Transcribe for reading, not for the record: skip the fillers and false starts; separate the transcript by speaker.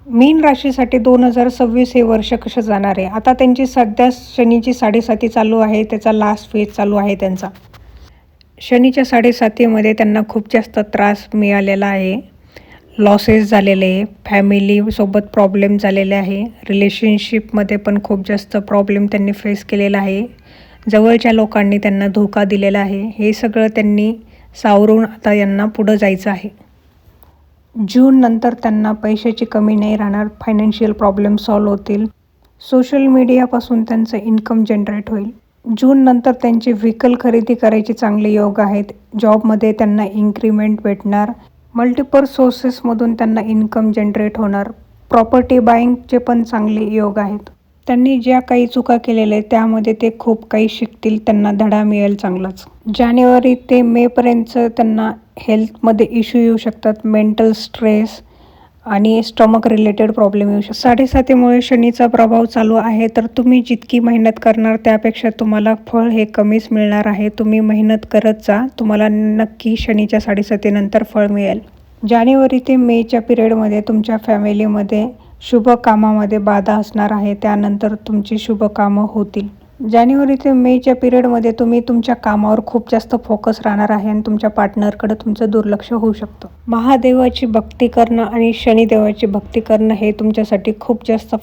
Speaker 1: मीन राशीसाठी 2026 हे वर्ष कसं जाणार आहे. आता त्यांची सध्या शनीची 7.5 चालू आहे. त्याचा लास्ट फेज चालू आहे त्यांचा. शनीच्या 7.5मध्ये त्यांना खूप जास्त त्रास मिळालेला आहे. लॉसेस झालेले आहे. फॅमिलीसोबत प्रॉब्लेम झालेले आहे. रिलेशनशिपमध्ये पण खूप जास्त प्रॉब्लेम त्यांनी फेस केलेला आहे. जवळच्या लोकांनी त्यांना धोका दिलेला आहे. हे सगळं त्यांनी सावरून आता यांना पुढं जायचं आहे. जून नंतर त्यांना पैशाची कमी नाही राहणार. फायनान्शियल प्रॉब्लेम सॉल्व्ह होतील. सोशल मीडियापासून त्यांचं इन्कम जनरेट होईल. जून नंतर त्यांची व्हेकल खरेदी करायचे चांगले योग आहेत. जॉबमध्ये त्यांना इन्क्रीमेंट भेटणार. मल्टिपल सोर्सेसमधून त्यांना इन्कम जनरेट होणार. प्रॉपर्टी बाईंगचे पण चांगले योग आहेत. त्यांनी ज्या काही चुका केलेल्या आहेत त्यामध्ये ते खूप काही शिकतील. त्यांना धडा मिळेल चांगलाच. जानेवारी ते मेपर्यंत त्यांना हेल्थमध्ये इश्यू येऊ शकतात. मेंटल स्ट्रेस आणि स्टमक रिलेटेड प्रॉब्लेम येऊ शकतात. 7.5मुळे शनीचा प्रभाव चालू आहे. तर तुम्ही जितकी मेहनत करणार त्यापेक्षा तुम्हाला फळ हे कमीच मिळणार आहे. तुम्ही मेहनत करत जा. तुम्हाला नक्की शनीच्या 7.5 नंतर फळ मिळेल. जानेवारी ते मेच्या पिरियडमध्ये तुमच्या फॅमिलीमध्ये शुभ कामामध्ये बाधा असणार आहे. त्यानंतर तुमची शुभ कामं होतील. जानेवारी ते मेच्या पिरियडमध्ये तुम्ही तुमच्या कामावर खूप जास्त फोकस राहणार आहे आणि तुमच्या पार्टनरकडे तुमचं दुर्लक्ष होऊ शकतं. महादेवाची भक्ती करणं आणि शनिदेवाची भक्ती करणं हे तुमच्यासाठी खूप जास्त